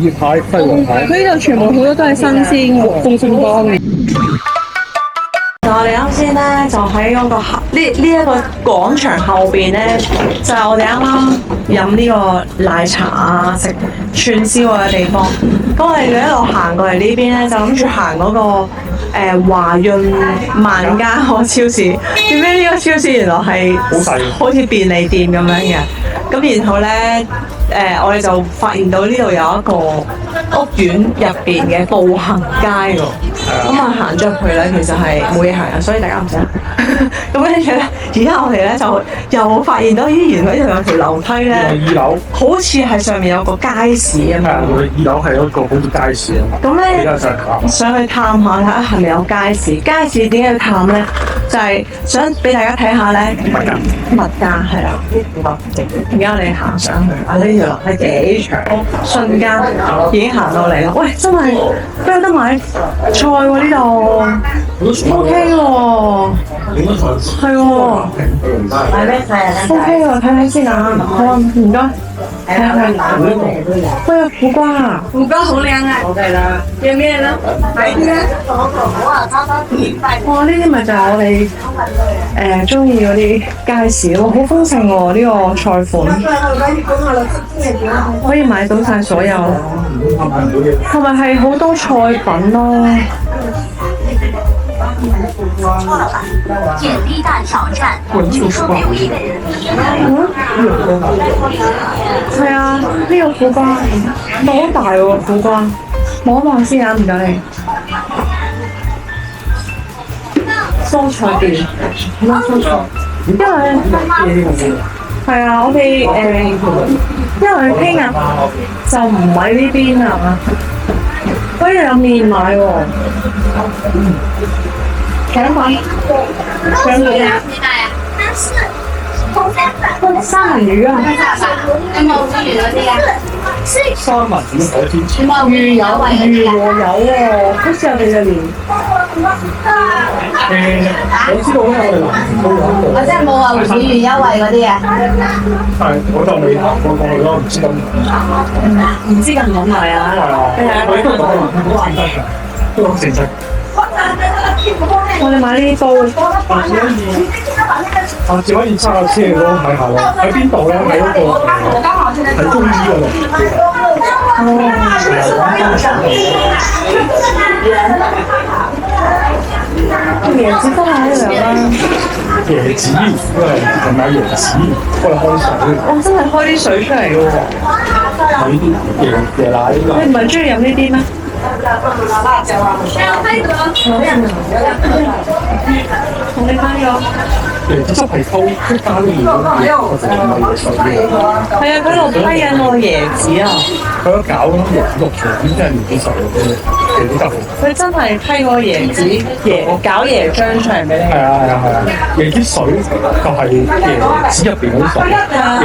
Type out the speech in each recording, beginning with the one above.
葉蟹、西洋蟹。佢呢度全部好多都係新鮮嘅，風信幫嘅。我哋啱先咧就喺嗰個呢一個廣場後邊咧，就係我哋啱啱飲呢個奶茶啊、食串燒嘅地方。咁我哋一路行過嚟呢邊咧，就諗住行嗰個華潤萬家可超市。點解呢個超市原來係好細，好似便利店咁樣嘅？咁然後咧我哋就發現到呢度有一個屋苑入邊嘅步行街喎。咁啊行咗入去咧，其實係冇嘢行啊，所以大家唔使行。咁跟住咧，而家我哋咧就又發現到，咦，原來呢度有條樓梯咧，二樓好似係上面有個街市咁樣。我哋二樓係一個好似街市啊。咁咧比較上下。上去探下睇下係咪有街市？街市點解要探咧？就係想俾大家睇下咧物價係啦。而家我哋行上去，啊呢條樓係幾長，瞬間已經行到嚟啦。喂，真係都有得買菜喎呢度 ，OK 喎，係喎。買咩菜啊？ OK 喎，睇睇先啊，好啊，唔該。睇下喂，有苦瓜啊！苦瓜好靚啊！好嘅啦，要咩咧？買啲咧。哇！呢啲咪就係我哋中意嗰啲街市咯，好豐盛喎呢個菜款，可以買到晒所有，同埋係好多菜品咯。建立大挑战，请说给我一个人。係啊，呢個苦瓜好大喎，苦瓜，摸一望先啊，唔該你。蔬菜店，蔬菜，因為係啊，我哋因為聽日就唔喺呢邊啊，嗰日有麵買喎。腸粉，腸粉啊！三文魚啊！有冇魚嗰啲啊？三文魚海鮮。魚有魚和有喎，好似我哋嘅年。我知道咧，我哋南都有一個。我真係冇話會員優惠嗰啲啊！但係我就未行過去咯，唔知咁。唔知咁唔買啊？係啊，我呢度講好誠實㗎，都好誠實。我哋買呢啲煲。只可以揸架車咯，睇下咯。喺邊度咧？喺嗰個喺中醫嗰度。椰子都喺度啦。椰子，因為係買椰子，幫你開水。我真係開啲水出嚟嘅喎。係呢啲椰奶呢個。你唔係中意飲呢啲咩？同你翻咗。椰子汁係溝即加啲鹽，我就唔係椰水嘅。係啊，佢喺度批緊我椰子啊！佢一搞咁椰子綠茶，點知係椰子水嘅椰子汁？佢真係批個椰子搞椰漿出嚟俾你。係啊！椰子水就係椰子入邊嗰啲水，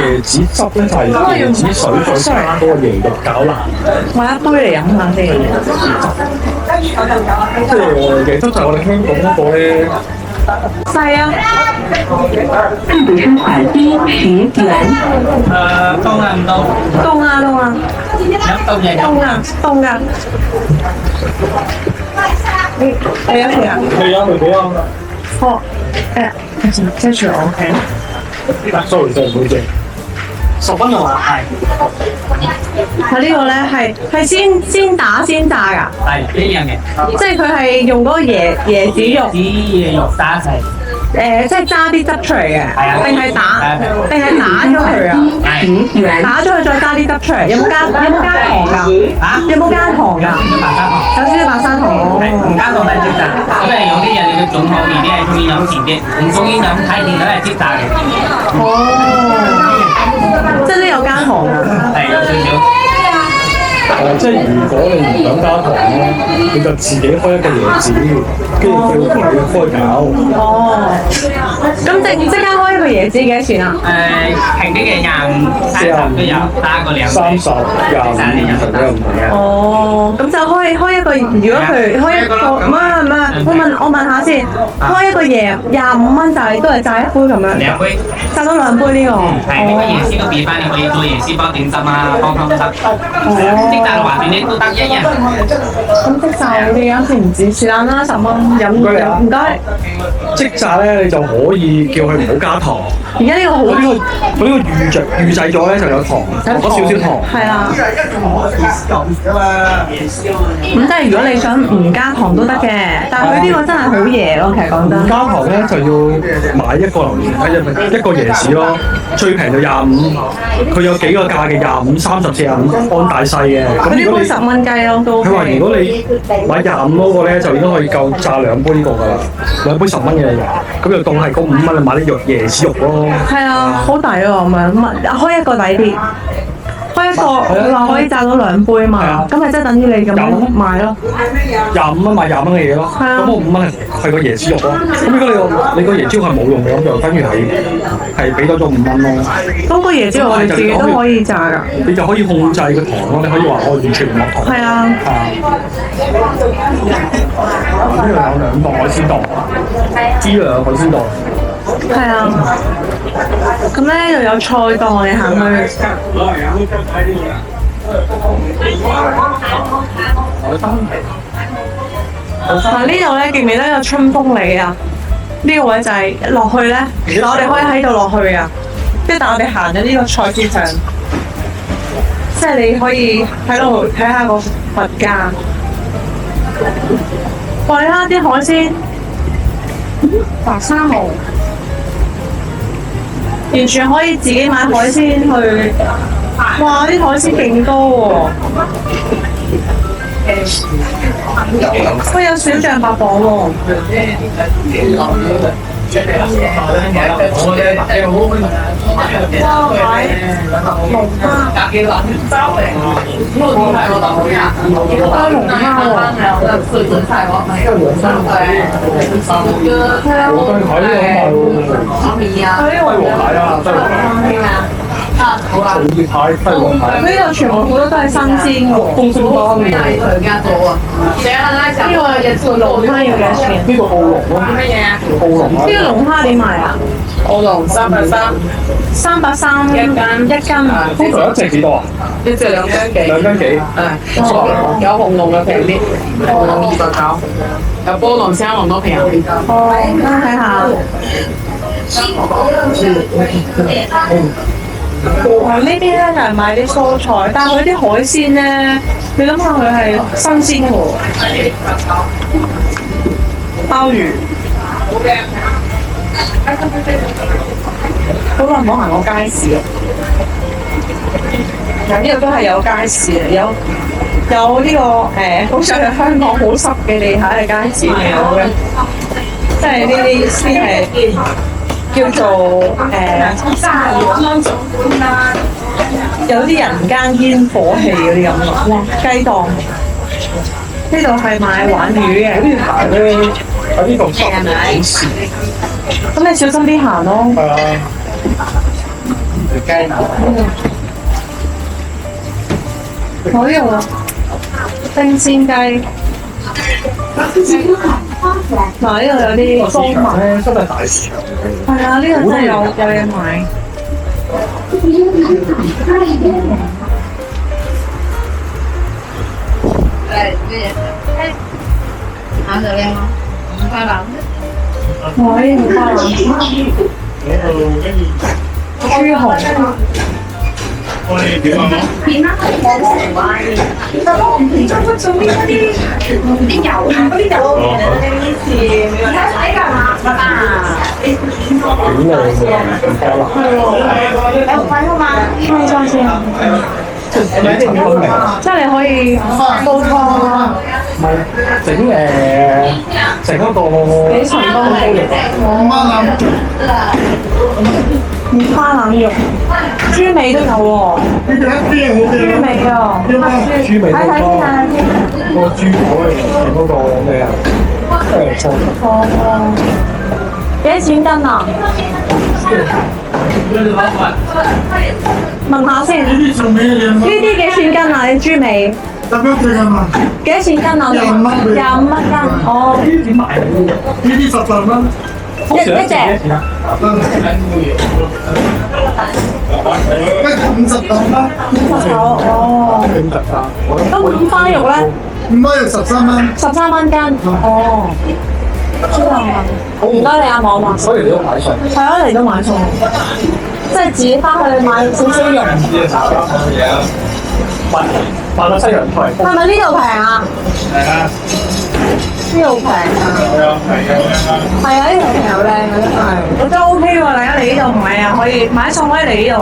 椰子汁咧就係椰子水再加嗰個椰肉搞爛。買一杯嚟飲下先。即係椰汁就係我哋香港嗰個咧。細啊！日本生快低10元。凍啊唔凍？凍啊凍啊！飲凍嘢飲。凍啊凍㗎！你係啊係啊。係啊，佢啊。好跟住我 OK。sorry，唔好意10分鐘啊，係。佢呢個咧係先打先炸㗎，係一樣嘅。即係佢係用嗰個椰子肉，椰肉打一齊。即係揸啲汁出嚟嘅，定係打咗佢啊？打咗佢再加啲汁出嚟，有冇加糖㗎？啊？有冇加糖㗎？有少少白砂糖。唔加糖都係即炸，因為有啲人嘅重口味啲係中意飲甜啲，唔中意飲太甜都係即炸嘅。哦，即係都有加糖㗎。係有少少。即係如果你唔想加糖咧，你就自己開一個椰子，跟住叫佢開攪。哦，咁即刻開一個椰子幾多錢啊？平啲嘅25、30都有，打個2。30、25、30都有唔同嘅。哦，咁就開一個，如果佢開一個唔係我問下先，開一個椰25蚊就係都係榨一杯咁樣， 2杯。榨咗2杯呢個。係呢個椰絲個別翻，你可以做椰絲包點心啊，煲湯都得。即炸嘅話，邊啲都得一樣。咁即炸你啱先唔止，是但啦，10蚊飲唔該。即炸咧，你就可以叫佢唔好加糖。而家呢個好佢呢個預製咗咧就有糖，落咗少少糖。係啦。咁即係如果你想唔加糖都得嘅，但係佢呢個真係好椰咯，其實講真。加糖咧就要買一個一個椰子咯，最平就25，佢有幾個價嘅25、30、45按大細嘅。佢呢杯10蚊雞咯，都。佢話如果你買25嗰個咧，就已經可以夠榨2杯呢個㗎啦，2杯10蚊嘅，咁就當係嗰5蚊你買啲椰子肉咯。係啊，好抵喎咁樣，開一個抵啲。開一個佢話可以榨到2杯嘛，咁咪即係等於你咁樣買咯。25蚊買20蚊嘅嘢咯，咁我5蚊係個椰絲肉咯。咁如果你個椰椒係冇用嘅，咁就等於係俾多咗5蚊咯。咁個椰椒我哋自己都可以榨㗎。你就可以控制個糖咯，你可以話我完全唔落糖。係啊。呢度有2檔海鮮檔，呢度有海鮮檔。係啊，咁咧又有菜檔，我哋行去。嗱呢度咧記唔記得有春風里啊？呢個位就係落去咧，我哋可以喺度落去啊。即係但我哋行咗呢個菜市場，即係你可以喺度睇下個物價。喂啦，啲海鮮白沙毛。完全可以自己買海鮮去，哇！啲海鮮勁多喎，喂有小象白蚌喎，呢度全部好多都係新鮮嘅，風船幫嘅。呢個龍蝦要幾多錢？呢個澳龍咯。乜嘢啊？澳龍呢個龍蝦點賣啊？澳龍330， 330一斤。通常一隻幾多啊？一隻2斤幾。2斤幾？有紅龍嘅平啲，紅龍290，有波龍、青龍都平。哦，睇下。呢邊咧就係買啲蔬菜，但係佢啲海鮮咧，你諗下佢係新鮮嘅喎，鮑魚。好耐冇行過街市啦，嗱呢度都係有街市嘅，有呢個好似係香港好濕嘅地下嘅街市嚟嘅，即係呢啲先係。叫做有啲人間煙火氣嗰啲咁咯，哇！雞檔呢度係賣鯇魚嘅，喺呢度濕好事。咁你小心啲行咯。係啊。我呢度冰鮮雞。嗱，呢度有啲市場咧，真係大市場。係啊，呢度真係有嘢買。拿着嘞吗？5塊冷。哇！呢啲花腩豬紅。即係你可以煲湯啦，整嗰個幾層都好嘅。花腩肉，豬尾都有喎，豬尾啊，豬尾睇先啊，個豬火嚟整嗰個咩啊？幾多錢斤啊？問下先，呢啲幾錢斤啊？你豬尾幾多錢斤啊？25蚊斤。哦，點買啊？呢啲18蚊。一隻。50蚊。 50哦。咁五花肉咧5蚊13蚊。 ？13蚊斤。哦。超靚啊！唔該你啊，望望。所以你都買餸。係啊，嚟到買餸，即係自己翻去買少少肉。買個西洋菜。係咪呢度平啊？係啊。呢度平啊？係啊，呢度平又靚嘅真係。我覺得 OK 喎，大家嚟呢度買啊，可以買餸可以嚟呢度。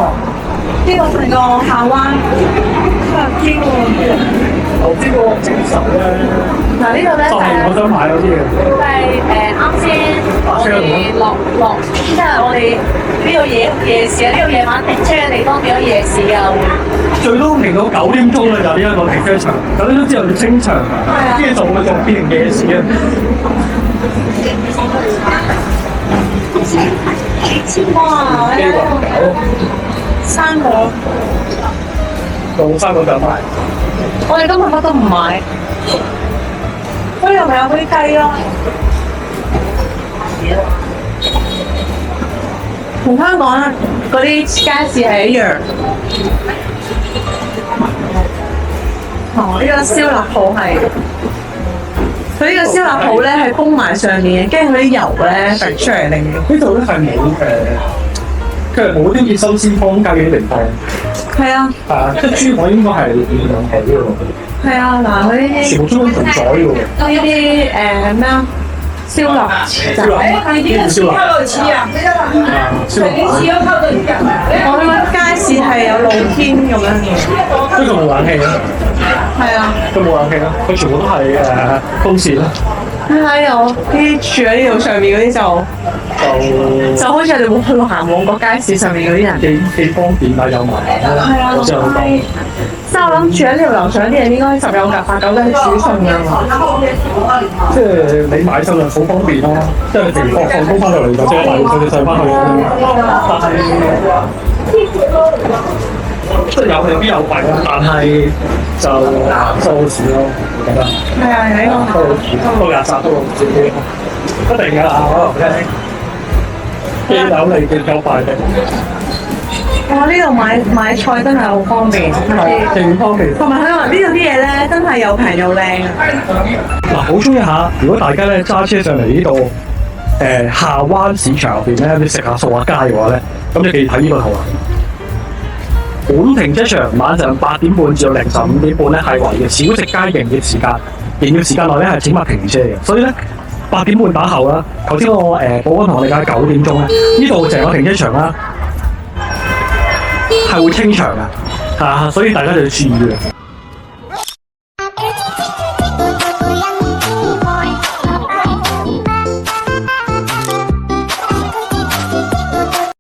呢個成個下灣，邊喎？我知個整手咧。嗱呢度咧就係我想買嗰啲嘅。係啱先我哋落，即係我哋呢度夜市啊，呢度夜晚停車嘅地方變咗夜市啊會。最多停到9點鐘啦，就呢一個停車場。9點鐘之後就清場，跟住就變成夜市啊。哇！生果，到3個就買。我哋今日乜都唔買。呢度咪有啲雞咯，同香港嗰啲街市係一樣。哦，呢個燒臘鋪係，佢呢個燒臘鋪咧係封埋上面嘅，跟住佢啲油咧突出嚟令到。呢度咧係冇佢係冇啲熱收鮮湯雞嘅地方。係啊，係啊，即係豬海應該係兩皮嘅喎。係啊，嗱佢呢啲全部都同宰嘅喎。呢啲咩啊？燒臘就燒臘。燒臘。我呢個街市係有露天咁樣嘅。即係佢冇冷氣啊？係啊。佢冇冷氣啦，佢全部都係風扇啦。係我啲住喺呢度上面嗰啲就好似我哋冇去過行旺角街市上面嗰啲人。幾方便啊，有埋啦。係啊，我之後講。即係我諗住喺呢度樓上啲人應該10有98九都係煮餸㗎嘛。即係你買餸就好方便咯，即係直播放工翻落嚟就即刻買完餸就上翻去。但係即係有利必有弊啦，但係就收市咯，我覺得。係啊，係啊。到日殺都自己一定㗎啦，我話俾你聽。既有利亦有弊嘅。哇！呢度買菜真係好方便，勁方便。同埋佢話呢度啲嘢咧真係又平又靚啊！嗱，補充一下，如果大家咧揸車上嚟呢度下灣市場入邊咧，你食下掃下街嘅話咧，咁你記住睇呢個圖啊。本停車場晚上8點半至到凌晨5點半咧係為嘅小食街營業時間，營業時間內咧係請勿停車嘅，所以咧8點半打後啦。頭先我保安同我哋講9點鐘咧，呢度成個停車場啦係會清場嘅，所以大家就要注意嘅。